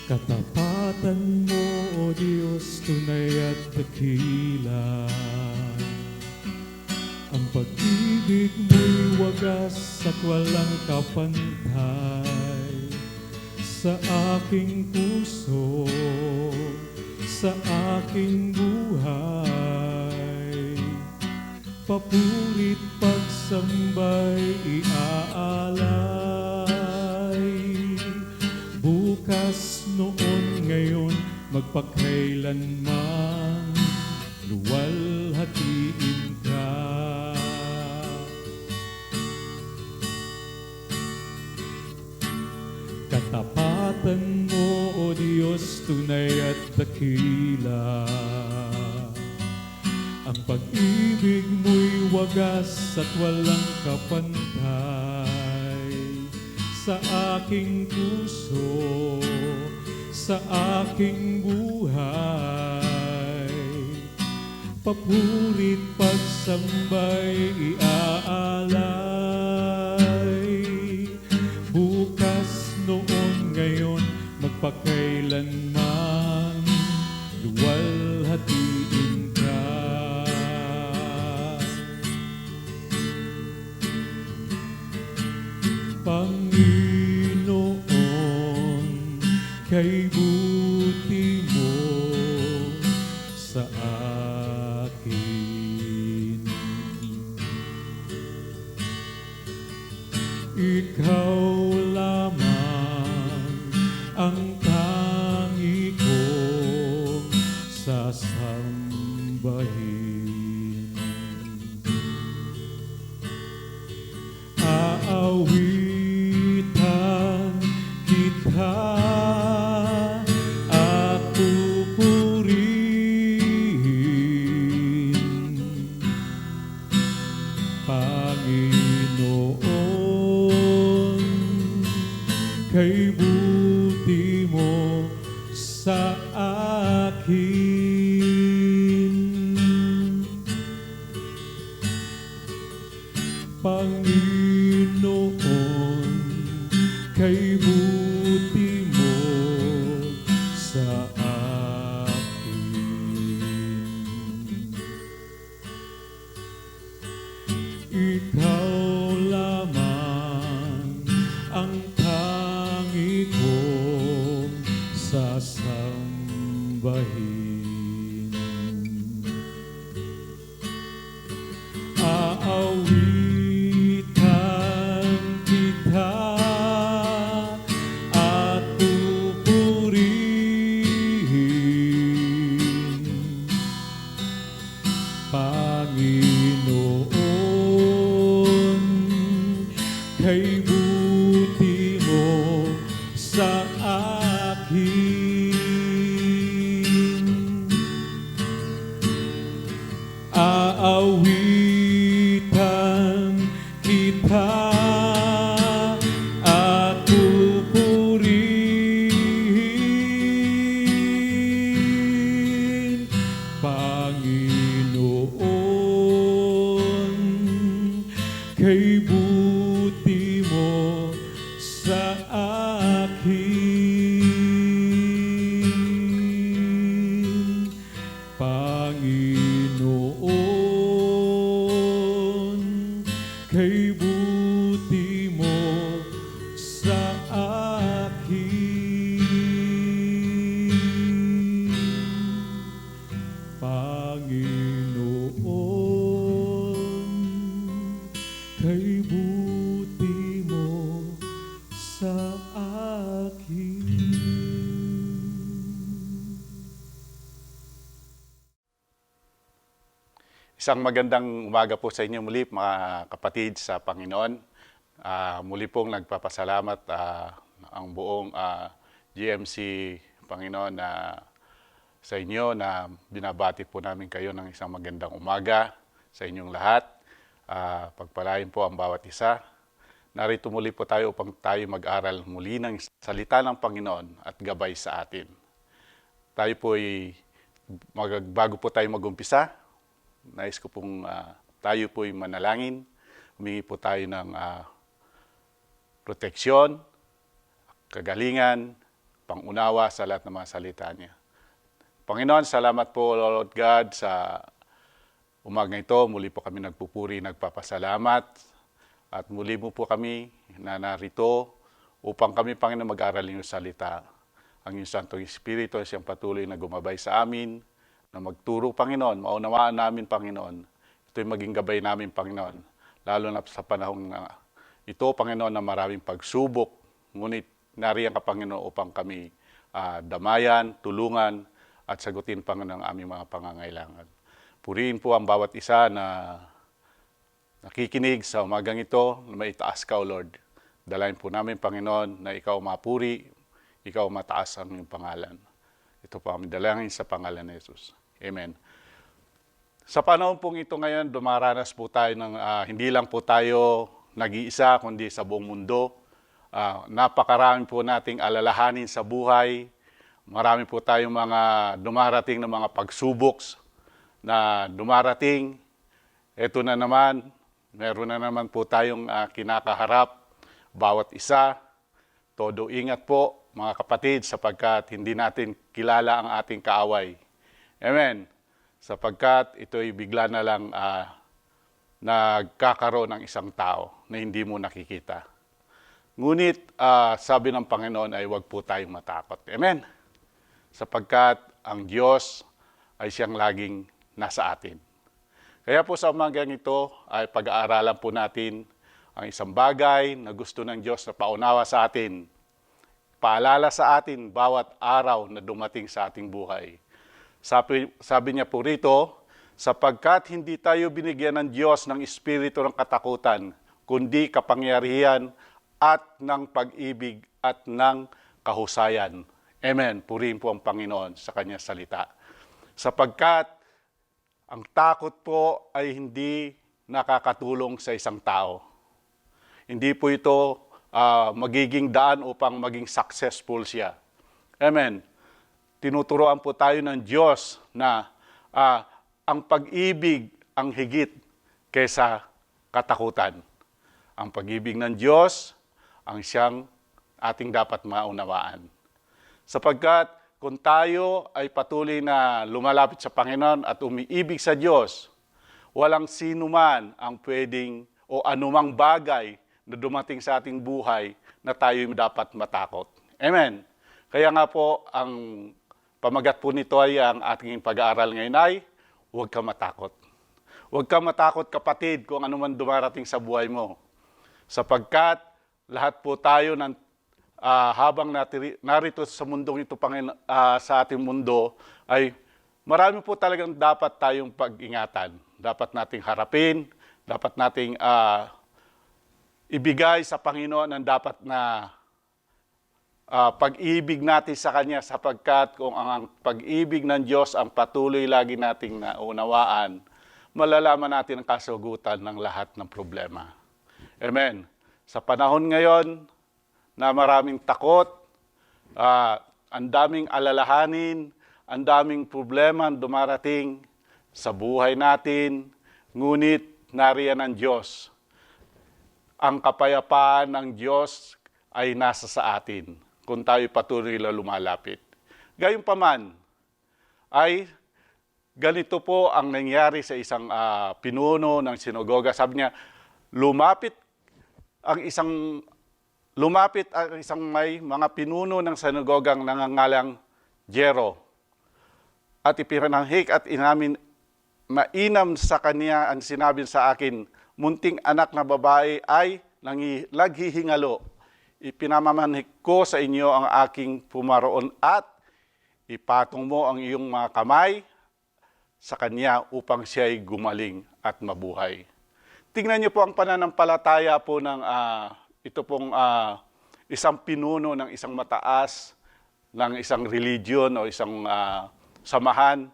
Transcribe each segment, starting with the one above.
Katapatan mo, O Diyos, tunay at dakila. Ang pag-ibig mo'y wagas at walang kapantay. Sa aking puso, sa aking buhay, papurit pagsambay iaalay. Bukas, noon, ngayon, magpakailanman, luwalhatiin ka. Katapatan mo, O Diyos, tunay at dakila. Ang pag-ibig mo'y wagas at walang kapantay. Sa aking puso, sa aking buhay, papurit pagsambay iaalay. Bukas, noon, ngayon, magpakailanman, luwalhatiin ka. Panginoon, kay buti mo sa akin. Ikaw lamang ang tangi kong sasambahin. Aawitan kita at pupurihin, Panginoon, kay buti mo sa akin. Panginoon, kay buti mo sa akin. Ikaw lamang ang tangi kong sasambahin. Aawitan kita at pupurihin, Panginoon, kay buti mo sa akin. Aawitan kita at pupurihin, Panginoon, kay buti mo sa akin. Panginoon, kay buti mo sa akin. Panginoon, kay buti mo sa akin. Isang magandang umaga po sa inyo muli mga kapatid sa Panginoon. Muli pong nagpapasalamat ang buong GMC Panginoon sa inyo na binabati po namin kayo ng isang magandang umaga sa inyong lahat. Pagpalain po ang bawat isa. Narito muli po tayo upang tayo mag-aral muli ng salita ng Panginoon at gabay sa atin. Tayo po bago po tayo mag-umpisa, nais ko pong tayo po'y manalangin. Humingi po tayo ng proteksyon, kagalingan, pangunawa sa lahat ng mga salita niya. Panginoon, salamat po, Lord God, sa umaga ito. Muli po kami nagpupuri, nagpapasalamat. At muli mo po kami na narito upang kami, Panginoon, mag-aral ng iyong salita. Ang iyong Santong Espiritu ay siyang patuloy na gumabay sa amin, na magturo, Panginoon, maunawaan namin, Panginoon. Ito'y maging gabay namin, Panginoon. Lalo na sa panahong ito, Panginoon, na maraming pagsubok. Ngunit nariyan ka, Panginoon, upang kami damayan, tulungan, at sagutin, Panginoon, ang aming mga pangangailangan. Purihin po ang bawat isa na nakikinig sa umagang ito, na may itaas ka, O Lord. Dalayan po namin, Panginoon, na ikaw mapuri, ikaw mataas ang iyong pangalan. Ito po aming dalangin sa pangalan ni Jesus. Amen. Sa panahon pong ito ngayon, dumaranas po tayo ng hindi lang po tayo nag-iisa, kundi sa buong mundo. Napakarami po nating alalahanin sa buhay. Marami po tayong mga dumarating na mga pagsubok na dumarating. Ito na naman, meron na naman po tayong kinakaharap, bawat isa. Todo ingat po, mga kapatid, sapagkat hindi natin kilala ang ating kaaway. Amen. Sapagkat ito'y bigla na lang nagkakaroon ng isang tao na hindi mo nakikita. Ngunit sabi ng Panginoon ay huwag po tayong matakot. Amen. Sapagkat ang Diyos ay siyang laging nasa atin. Kaya po sa umagang ito ay pag-aaralan po natin ang isang bagay na gusto ng Diyos na paunawa sa atin. Paalala sa atin bawat araw na dumating sa ating buhay. Sabi niya po rito, sapagkat hindi tayo binigyan ng Diyos ng espiritu ng katakutan, kundi kapangyarihan at ng pag-ibig at ng kahusayan. Amen. Purihin po ang Panginoon sa kanyang salita. Sapagkat ang takot po ay hindi nakakatulong sa isang tao. Hindi po ito magiging daan upang maging successful siya. Amen. Tinuturoan po tayo ng Diyos na ang pag-ibig ang higit kaysa katakutan. Ang pag-ibig ng Diyos ang siyang ating dapat maunawaan. Sapagkat kung tayo ay patuloy na lumalapit sa Panginoon at umiibig sa Diyos, walang sino man ang pwedeng o anumang bagay na dumating sa ating buhay na tayo dapat matakot. Amen. Kaya nga po, ang pamagat po nito ay ang ating pag-aaral ngayon ay, huwag ka matakot. Huwag ka matakot, kapatid, kung ano man dumarating sa buhay mo. Sapagkat lahat po tayo habang narito sa mundong ito, sa ating mundo, ay marami po talagang dapat tayong pag-ingatan. Dapat nating harapin, dapat nating ibigay sa Panginoon ang dapat na pag-ibig natin sa Kanya, sapagkat kung ang pag-ibig ng Diyos ang patuloy lagi nating naunawaan, malalaman natin ang kasagutan ng lahat ng problema. Amen. Sa panahon ngayon na maraming takot, ang daming alalahanin, ang daming problema dumarating sa buhay natin, ngunit nariyan ang Diyos. Ang kapayapaan ng Diyos ay nasa sa atin kung tayo patuloy na lumalapit. Gayunpaman, ay ganito po ang nangyari sa isang pinuno ng sinagoga. Sabi niya, lumapit ang isang may mga pinuno ng sinagogang nangangalang Jero. At ipinanghik at mainam sa kanya ang sinabi sa akin, munting anak na babae ay naghihingalo. Ipinamamanhik ko sa inyo ang aking pumaroon at ipatong mo ang iyong mga kamay sa kanya upang siya'y gumaling at mabuhay. Tingnan niyo po ang pananampalataya po ng ito pong isang pinuno ng isang mataas, ng isang religion o isang samahan.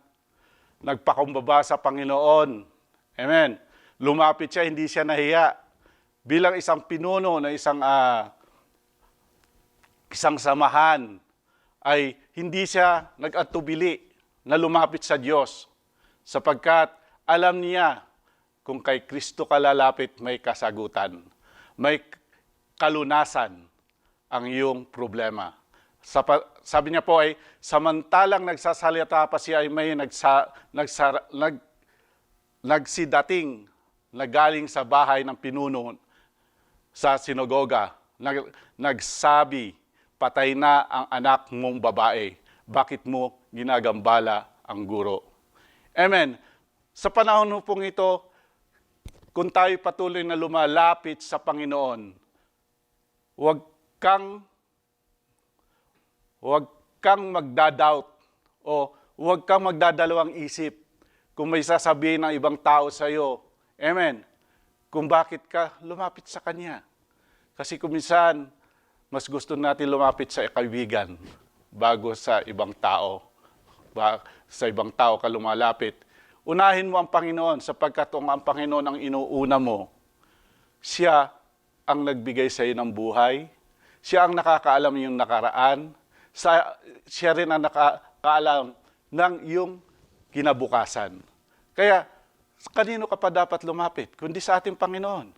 Nagpakumbaba sa Panginoon. Amen. Lumapit siya, hindi siya nahiya. Bilang isang pinuno na isang samahan, ay hindi siya nag-atubili na lumapit sa Diyos, sapagkat alam niya kung kay Kristo ka lalapit, may kasagutan, may kalunasan ang iyong problema. Sabi niya po ay, samantalang nagsasalita pa siya ay may nagsidating na galing sa bahay ng pinuno sa sinagoga. Nagsabi, patay na ang anak mong babae. Bakit mo ginagambala ang guro? Amen. Sa panahon pong ito, kung tayo patuloy na lumalapit sa Panginoon, huwag kang magdadoubt o huwag kang magdadalawang isip kung may sasabihin ng ibang tao sa iyo. Amen. Kung bakit ka lumapit sa Kanya. Kasi kung minsan, mas gusto natin lumapit sa kaibigan bago sa ibang tao. Sa ibang tao ka lumalapit. Unahin mo ang Panginoon sapagkat kung ang Panginoon ang inuuna mo, siya ang nagbigay sa iyo ng buhay, siya ang nakakaalam yung nakaraan, siya rin ang nakakaalam ng iyong kinabukasan. Kaya, kanino ka pa dapat lumapit? Kundi sa ating Panginoon.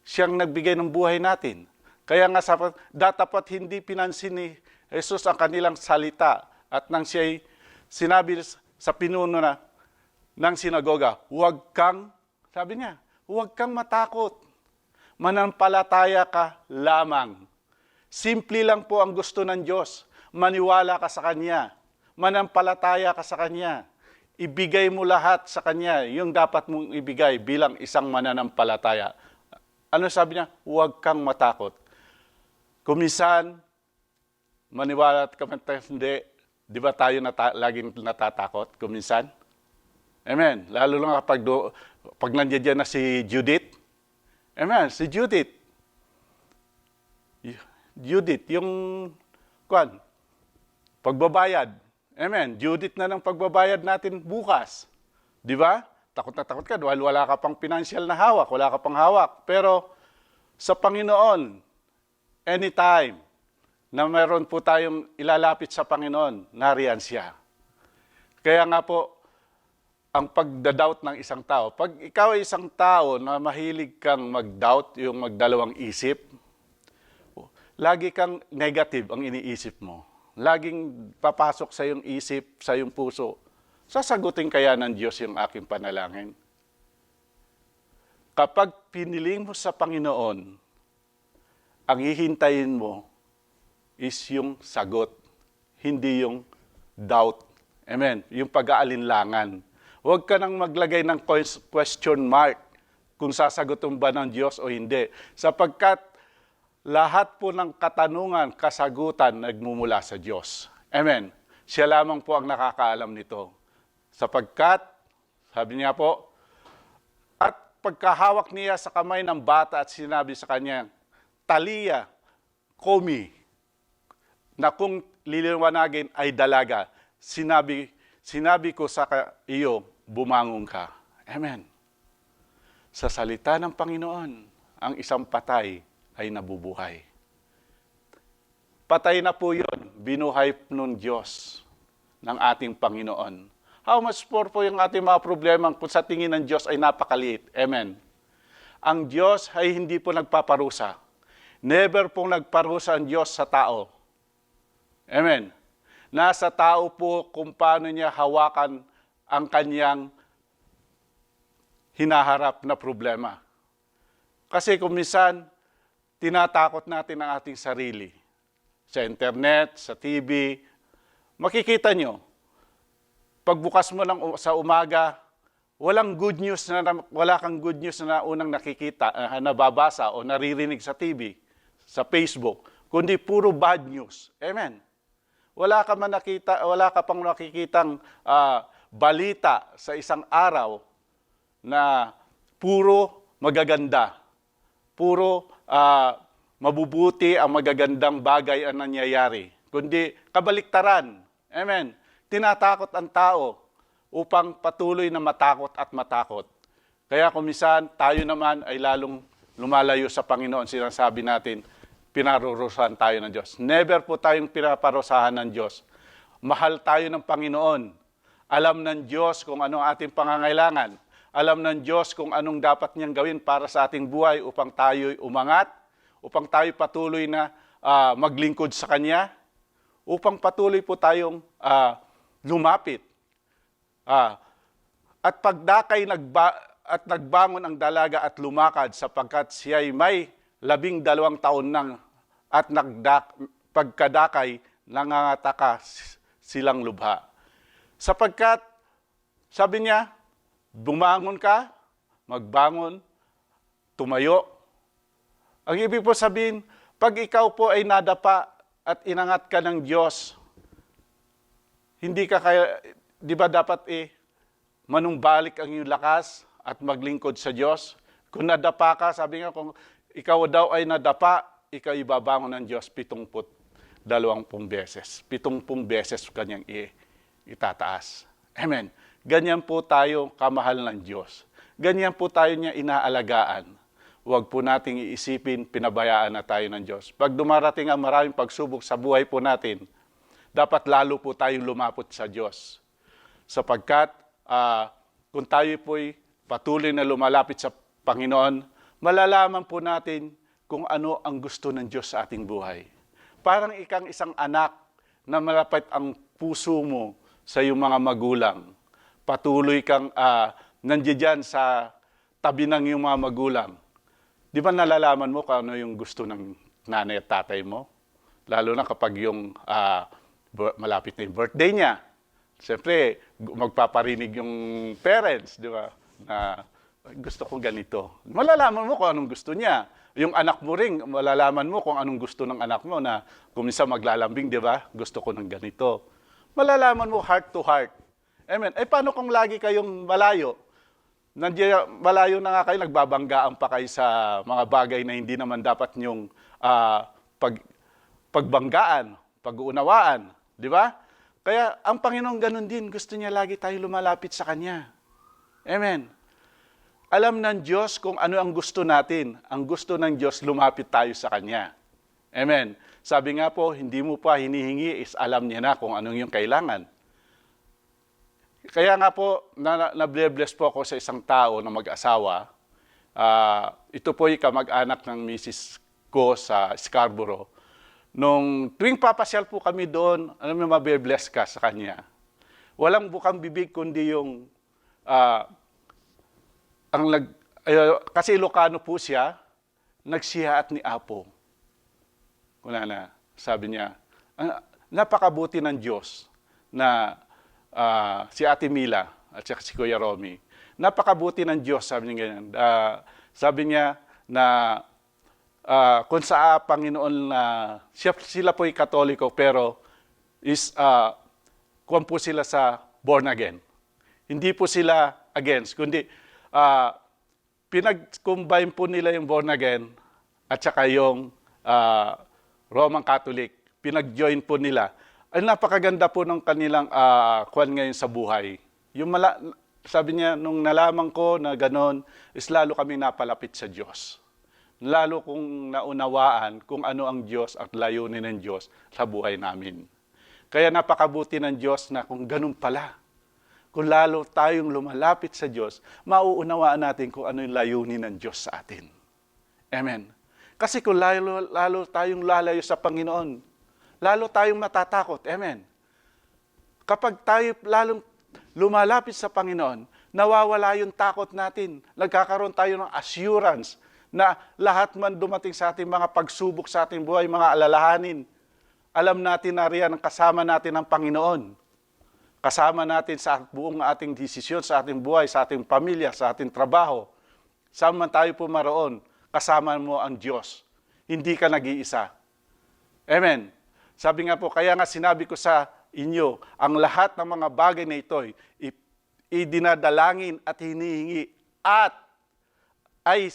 Siyang nagbigay ng buhay natin. Kaya nga dapat hindi pinansin ni Jesus ang kanilang salita at nang siya'y sinabi sa pinuno ng sinagoga, sabi niya, huwag kang matakot. Manampalataya ka lamang. Simple lang po ang gusto ng Diyos. Maniwala ka sa Kanya. Manampalataya ka sa Kanya. Ibigay mo lahat sa Kanya, yung dapat mong ibigay bilang isang mananampalataya. Ano sabi niya? Huwag kang matakot. Kuminsan, maniwala at hindi. Di ba tayo laging natatakot? Kuminsan? Amen. Lalo lang pag nandiyan na si Judith. Amen. Si Judith. Judith, yung pagbabayad. Amen. Judith na ng pagbabayad natin bukas. Di ba? Takot na takot ka dahil wala ka pang financial na hawak, wala ka pang hawak. Pero sa Panginoon, anytime na meron po tayong ilalapit sa Panginoon, nariyan siya. Kaya nga po, ang pagdadoubt ng isang tao, pag ikaw ay isang tao na mahilig kang mag-doubt, yung magdalawang isip, lagi kang negative ang iniisip mo. Laging papasok sa iyong isip, sa iyong puso. Sasagutin kaya ng Diyos yung aking panalangin? Kapag piniling mo sa Panginoon, ang hihintayin mo is yung sagot, hindi yung doubt. Amen. Yung pag-aalinlangan. Huwag ka nang maglagay ng question mark kung sasagutin ba ng Diyos o hindi. Sapagkat lahat po ng katanungan, kasagutan, nagmumula sa Diyos. Amen. Siya lamang po ang nakakaalam nito. Sapagkat, sabi niya po, at pagkahawak niya sa kamay ng bata at sinabi sa kanya, Talia, komi, na kung liliwanagin ay dalaga, sinabi ko sa iyo, bumangon ka. Amen. Sa salita ng Panginoon, ang isang patay ay nabubuhay. Patay na po yun, binuhay ng Diyos, ng ating Panginoon. How much more po yung ating mga problema kung sa tingin ng Diyos ay napakaliit. Amen. Ang Diyos ay hindi po nagpaparusa. Never pong nagparusa ang Diyos sa tao. Amen. Nasa tao po kung paano niya hawakan ang kanyang hinaharap na problema. Kasi kung minsan, tinatakot natin ang ating sarili. Sa internet, sa TV, makikita nyo, pagbukas mo sa umaga, wala kang good news na unang nakikita, nababasa o naririnig sa TV, sa Facebook, kundi puro bad news. Amen. Wala ka pang nakikitang balita sa isang araw na puro magaganda, puro mabubuti ang magagandang bagay ang nangyayari, kundi kabaliktaran. Amen. Tinatakot ang tao upang patuloy na matakot at matakot. Kaya kung minsan tayo naman ay lalong lumalayo sa Panginoon, sinasabi natin, pinarurusahan tayo ng Diyos. Never po tayong pinaparusahan ng Diyos. Mahal tayo ng Panginoon. Alam ng Diyos kung anong ating pangangailangan. Alam ng Diyos kung anong dapat niyang gawin para sa ating buhay upang tayo'y umangat, upang tayo patuloy na maglingkod sa Kanya, upang patuloy po tayong lumapit. At pagdakay at nagbangon ang dalaga at lumakad sapagkat siya'y may 12 taon nang at pagkadakay nangangataka silang lubha. Sapagkat, sabi niya, bumangon ka, magbangon, tumayo. Ang ibig po sabihin, pag ikaw po ay nadapa at inangat ka ng Diyos, hindi ka kaya, di ba dapat manumbalik ang iyong lakas at maglingkod sa Diyos? Kung nadapa ka, sabi nga, kung ikaw daw ay nadapa, ikaw ibabangon ng Diyos 72 beses. 70 beses kanyang itataas. Amen. Ganyan po tayo kamahal ng Diyos. Ganyan po tayo niya inaalagaan. Huwag po nating iisipin, pinabayaan na tayo ng Diyos. Pag dumarating ang maraming pagsubok sa buhay po natin, dapat lalo po tayong lumapot sa Diyos. Sapagkat kung tayo po'y patuloy na lumalapit sa Panginoon, malalaman po natin kung ano ang gusto ng Diyos sa ating buhay. Parang ikang isang anak na malapit ang puso mo sa iyong mga magulang. Patuloy kang nandiyan sa tabi ng iyong mga magulang. Di ba nalalaman mo kung ano yung gusto ng nanay at tatay mo? Lalo na kapag yung malapit na yung birthday niya. Siyempre, magpaparinig yung parents, di ba? Na gusto ko ganito. Malalaman mo kung anong gusto niya. Yung anak mo rin, malalaman mo kung anong gusto ng anak mo na kung minsan maglalambing, di ba? Gusto ko ng ganito. Malalaman mo heart to heart. Amen. Paano kung lagi kayong malayo? Malayo na nga kayo, nagbabanggaan pa kayo sa mga bagay na hindi naman dapat niyong pagbanggaan, pag-uunawaan. Di ba? Kaya ang Panginoon ganun din, gusto niya lagi tayo lumalapit sa Kanya. Amen. Alam ng Diyos kung ano ang gusto natin. Ang gusto ng Diyos, lumapit tayo sa Kanya. Amen. Sabi nga po, hindi mo pa hinihingi, is alam niya na kung anong yung kailangan. Kaya nga po, na-bless po ako sa isang tao na mag-asawa. Ito po yung kamag-anak ng misis ko sa Scarborough. Nung tuwing papasyal po kami doon, alam mo, mabe-bless ka sa kanya. Walang bukang bibig kundi yung, kasi Ilocano po siya, nagsiha at ni Apo. Wala na, sabi niya, napakabuti ng Diyos na si Ate Mila at si Kuya Romy. Napakabuti ng Diyos, sabi niya ganyan. Sabi niya na kung sa Panginoon na sila po'y Katoliko pero kuwan po sila sa born again. Hindi po sila against, kundi pinag-combine po nila yung born again at saka yung Roman Catholic. Pinag-join po nila. Ay napakaganda po ng kanilang kuwan ngayon sa buhay. Yung sabi niya, nung nalaman ko na ganon, is lalo kami napalapit sa Diyos. Lalo kung naunawaan kung ano ang Diyos at layunin ng Diyos sa buhay namin. Kaya napakabuti ng Diyos na kung ganun pala. Kung lalo tayong lumalapit sa Diyos, mauunawaan natin kung ano yung layunin ng Diyos sa atin. Amen. Kasi kung lalo tayong lalayo sa Panginoon, lalo tayong matatakot. Amen. Kapag tayo lalong lumalapit sa Panginoon, nawawala yung takot natin. Nagkakaroon tayo ng assurance na lahat man dumating sa ating mga pagsubok sa ating buhay, mga alalahanin, alam natin na riyan ang kasama natin ng Panginoon. Kasama natin sa buong ating desisyon, sa ating buhay, sa ating pamilya, sa ating trabaho. Saan man tayo pumaroon, kasama mo ang Diyos. Hindi ka nag-iisa. Amen. Sabi nga po, kaya nga sinabi ko sa inyo, ang lahat ng mga bagay na ito'y idinadalangin at hinihingi at ay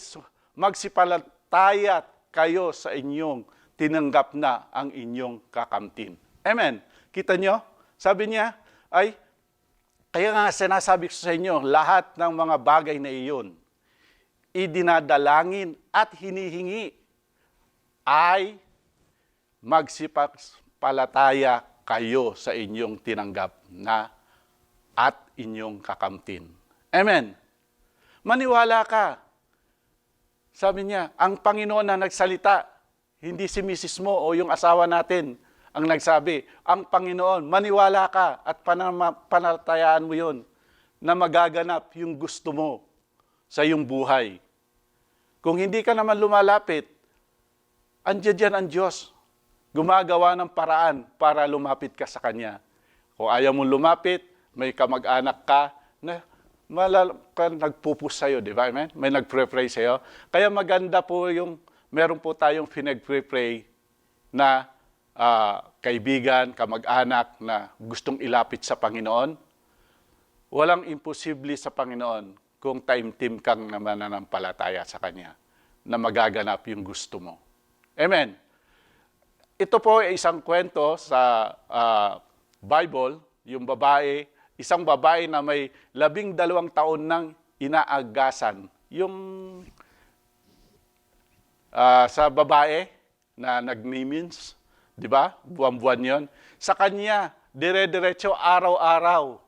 magsipalataya kayo sa inyong tinanggap na ang inyong kakamtin. Amen. Kita nyo? Sabi niya, kaya nga sinasabi ko sa inyo, lahat ng mga bagay na iyon, idinadalangin at hinihingi ay magsipalataya kayo sa inyong tinanggap na at inyong kakamtin. Amen. Maniwala ka. Sabi niya, ang Panginoon na nagsalita, hindi si misis mo o yung asawa natin ang nagsabi, ang Panginoon, maniwala ka at panatayaan mo yun na magaganap yung gusto mo sa iyong buhay. Kung hindi ka naman lumalapit, andiyan dyan ang Diyos. Gumagawa ng paraan para lumapit ka sa Kanya. Kung ayaw mong lumapit, may kamag-anak ka na nagpupus sa'yo, di ba? Amen? May nagpre-pray sa'yo. Kaya maganda po yung, meron po tayong pinag-pray na kaibigan, kamag-anak na gustong ilapit sa Panginoon. Walang imposible sa Panginoon kung time-team kang mananampalataya sa Kanya na magaganap yung gusto mo. Amen. Ito po ay isang kwento sa Bible, yung babae, isang babae na may 12 taon nang inaagasan. Yung sa babae na nagmimins, di ba? Buwan-buwan yon. Sa kanya, dire-diretso araw-araw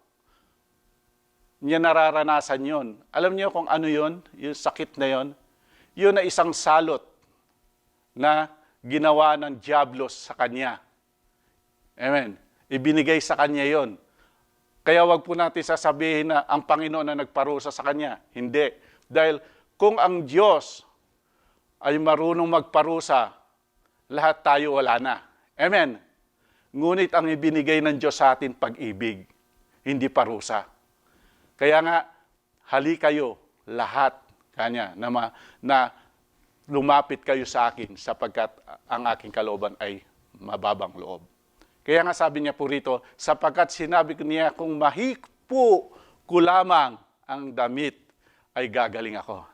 niya nararanasan yon. Alam niyo kung ano yon? Yung sakit na yon? Yun na isang salot na ginawa ng diablos sa kanya. Amen. Ibinigay sa kanya yon. Kaya wag po natin sasabihin na ang Panginoon na nagparusa sa kanya. Hindi. Dahil kung ang Diyos ay marunong magparusa, lahat tayo wala na. Amen. Ngunit ang ibinigay ng Diyos sa atin pag-ibig, hindi parusa. Kaya nga, hali kayo lahat kanya na lumapit kayo sa akin sapagkat ang aking kalooban ay mababang loob. Kaya nga sabi niya po rito, sapagkat sinabi niya kung mahipo ko lamang ang damit ay gagaling ako.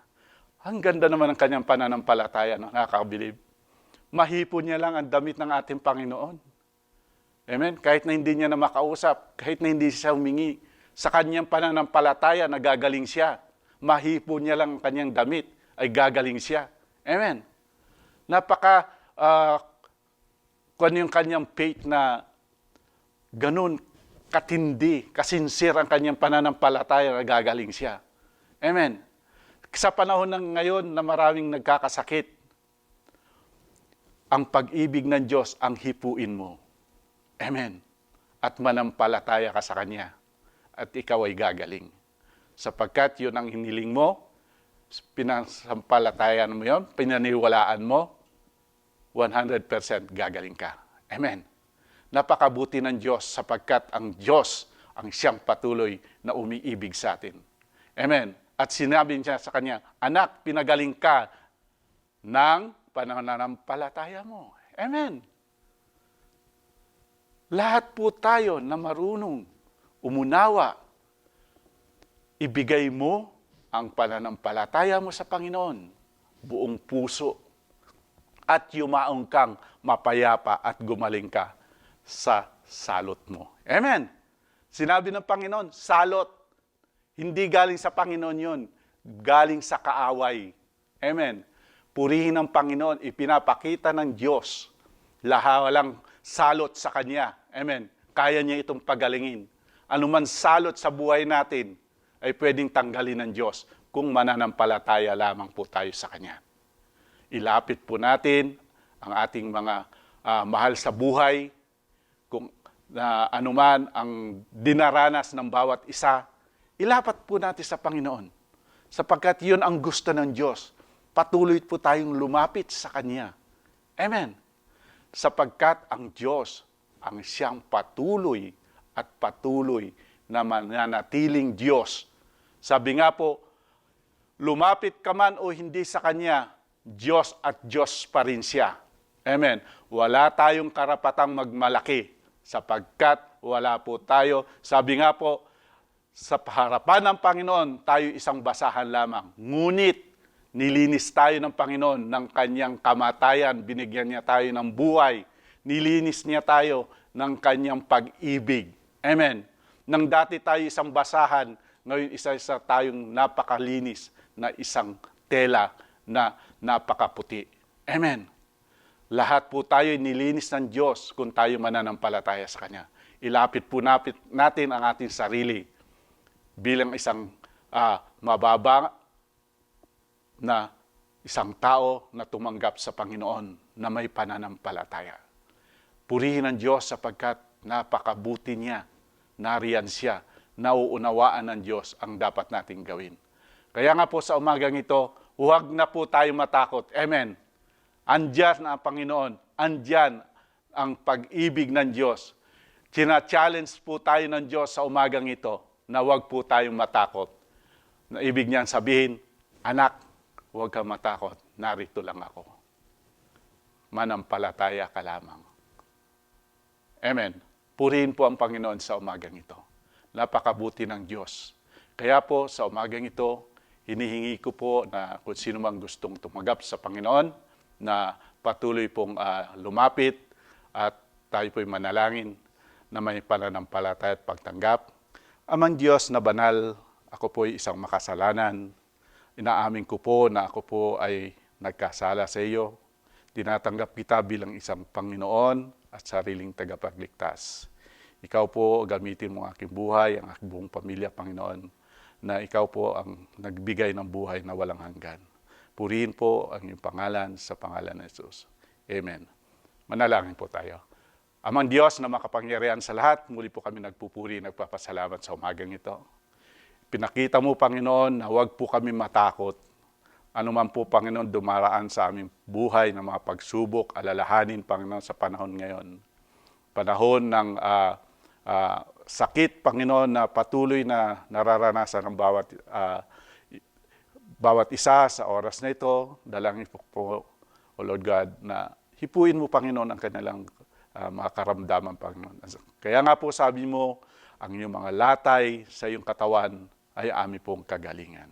Ang ganda naman ng kanyang pananampalataya, nakakabilib. Mahipo niya lang ang damit ng ating Panginoon. Amen? Kahit na hindi niya na makausap, kahit na hindi siya humingi, sa kanyang pananampalataya, nagagaling siya. Mahipo niya lang ang kanyang damit, ay gagaling siya. Amen? Kung yung kanyang faith na ganun, katindi, kasinsir ang kanyang pananampalataya, nagagaling siya. Amen? Sa panahon ng ngayon na maraming nagkakasakit, ang pag-ibig ng Diyos ang hipuin mo. Amen? At manampalataya ka sa Kanya. At ikaw ay gagaling. Sapagkat yun ang hiniling mo, pinasampalatayan mo yun, pinaniwalaan mo, 100% gagaling ka. Amen. Napakabuti ng Diyos sapagkat ang Diyos ang siyang patuloy na umiibig sa atin. Amen. At sinabi niya sa kanya, anak, pinagaling ka ng pananampalataya mo. Amen. Lahat po tayo na marunong umunawa, ibigay mo ang pananampalataya mo sa Panginoon, buong puso, at yumaong kang mapayapa at gumaling ka sa salot mo. Amen. Sinabi ng Panginoon, salot. Hindi galing sa Panginoon yun. Galing sa kaaway. Amen. Purihin ng Panginoon, ipinapakita ng Diyos. Walang salot sa Kanya. Amen. Kaya niya itong pagalingin. Anuman salot sa buhay natin ay pwedeng tanggalin ng Diyos kung mananampalataya lamang po tayo sa Kanya. Ilapit po natin ang ating mga mahal sa buhay, kung anuman ang dinaranas ng bawat isa, ilapat po natin sa Panginoon. Sapagkat yun ang gusto ng Diyos. Patuloy po tayong lumapit sa Kanya. Amen. Sapagkat ang Diyos ang siyang patuloy at patuloy na mananatiling Diyos. Sabi nga po, lumapit ka man o hindi sa Kanya, Diyos at Diyos pa rin siya. Amen. Wala tayong karapatang magmalaki sapagkat wala po tayo. Sabi nga po, sa harapan ng Panginoon, tayo isang basahan lamang. Ngunit, nilinis tayo ng Panginoon ng Kanyang kamatayan. Binigyan niya tayo ng buhay. Nilinis niya tayo ng Kanyang pag-ibig. Amen. Nang dati tayo isang basahan, ngayon isa-isa tayong napakalinis na isang tela na napakaputi. Amen. Lahat po tayo nilinis ng Diyos kung tayo mananampalataya sa Kanya. Ilapit po natin ang ating sarili bilang isang mababa na isang tao na tumanggap sa Panginoon na may pananampalataya. Purihin ang Diyos sapagkat napakabuti niya, nariyan siya, nauunawaan ng Diyos ang dapat nating gawin. Kaya nga po sa umagang ito, huwag na po tayo matakot. Amen. Andyan ang Panginoon. Andyan ang pag-ibig ng Diyos. China-challenge po tayo ng Diyos sa umagang ito na huwag po tayong matakot. Na ibig niyan sabihin, anak, huwag kang matakot. Narito lang ako. Manampalataya ka lamang. Amen. Purihin po ang Panginoon sa umagang ito. Napakabuti ng Diyos. Kaya po sa umagang ito, hinihingi ko po na kung sino mang gustong tumanggap sa Panginoon, na patuloy pong lumapit at tayo po'y manalangin na may pananampalataya at pagtanggap. Amang Diyos na banal, ako po'y isang makasalanan. Inaamin ko po na ako po ay nagkasala sa iyo. Tinatanggap kita bilang isang Panginoon at sariling tagapagligtas. Ikaw po gamitin mo ang aking buhay, ang aking buong pamilya, Panginoon, na ikaw po ang nagbigay ng buhay na walang hanggan. Purihin po ang iyong pangalan sa pangalan ng Jesus. Amen. Manalangin po tayo. Amang Diyos na makapangyarihan sa lahat, muli po kami nagpupuri, nagpapasalamat sa umagang ito. Pinakita mo, Panginoon, na huwag po kami matakot. Ano man po, Panginoon, dumaraan sa aming buhay ng mga pagsubok, alalahanin, Panginoon, sa panahon ngayon. Panahon ng sakit, Panginoon, na patuloy na nararanasan ng bawat isa sa oras na ito. Dalangin po, O Lord God, na hipuin mo, Panginoon, ang kanilang mga karamdaman, Panginoon. Kaya nga po sabi mo, ang iyong mga latay sa iyong katawan ay amin pong kagalingan.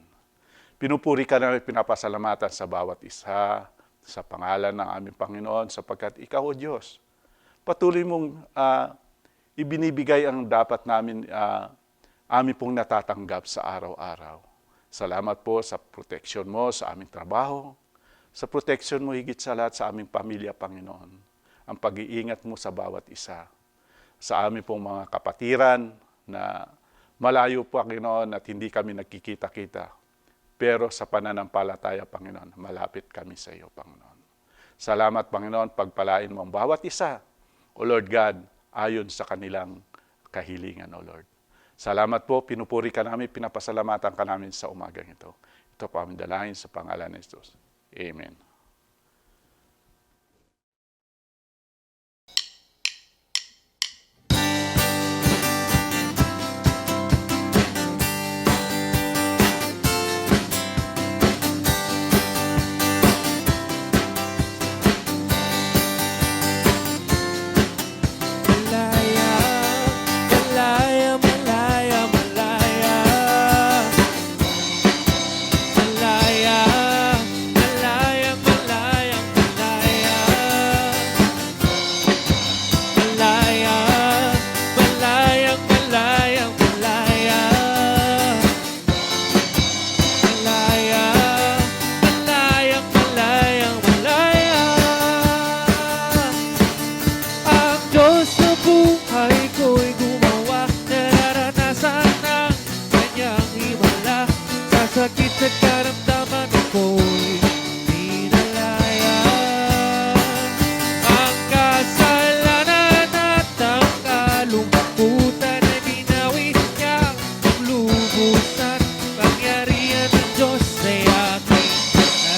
Pinupuri ka namin, pinapasalamatan sa bawat isa, sa pangalan ng aming Panginoon, sapagkat ikaw, O Diyos, patuloy mong ibinibigay ang dapat namin, amin pong natatanggap sa araw-araw. Salamat po sa proteksyon mo sa aming trabaho, sa proteksyon mo higit sa lahat sa aming pamilya, Panginoon. Ang pag-iingat mo sa bawat isa. Sa amin pong mga kapatiran na malayo, Panginoon, at hindi kami nagkikita-kita. Pero sa pananampalataya, Panginoon, malapit kami sa iyo, Panginoon. Salamat, Panginoon, pagpalain mo ang bawat isa, O Lord God, ayon sa kanilang kahilingan, O Lord. Salamat po, pinupuri ka namin, pinapasalamatan ka namin sa umagang ito. Ito po aming dalangin sa pangalan ni Jesus. Amen. sakit sa karamdaman ako'y pinalaya. Ang kasalanan at ang kalungkutan ay binawi niya lubusan. Pangyarihan ng Diyos ay aking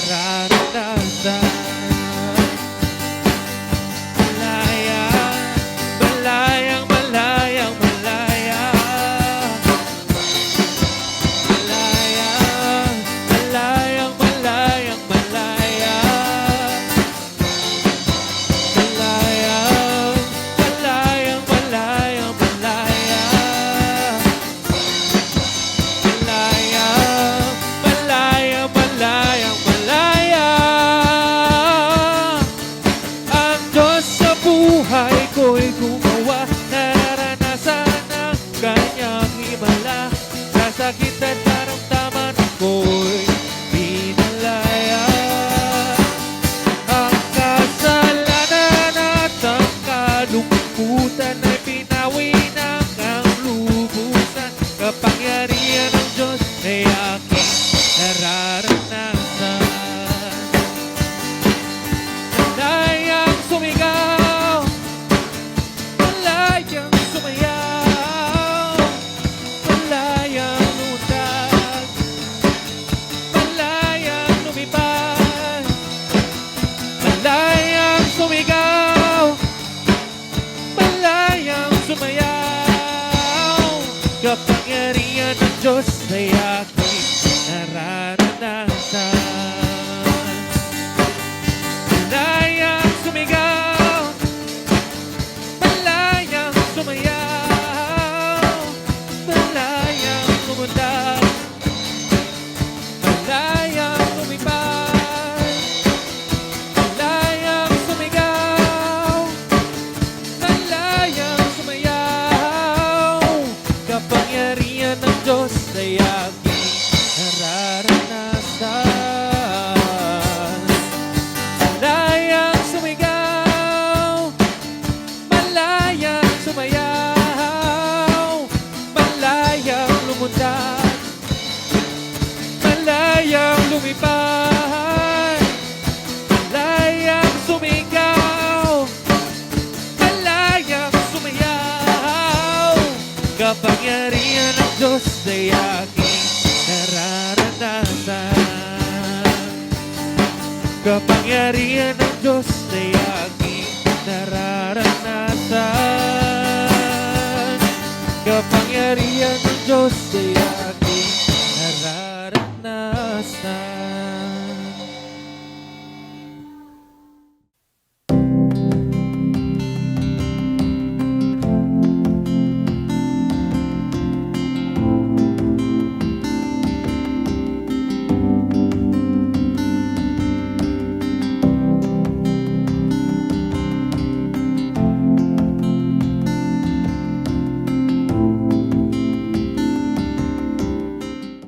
nararanasan. Malaya, malayang malayang malaya. Malayang malayang lumipad, malayang sumigaw, malayang sumayaw. Kapangyarihan ng Diyos ay aking nararanasan. Kapangyarihan ng Diyos ay aking nararanasan. Kapangyarihan ng Diyos ay aking nararanasan.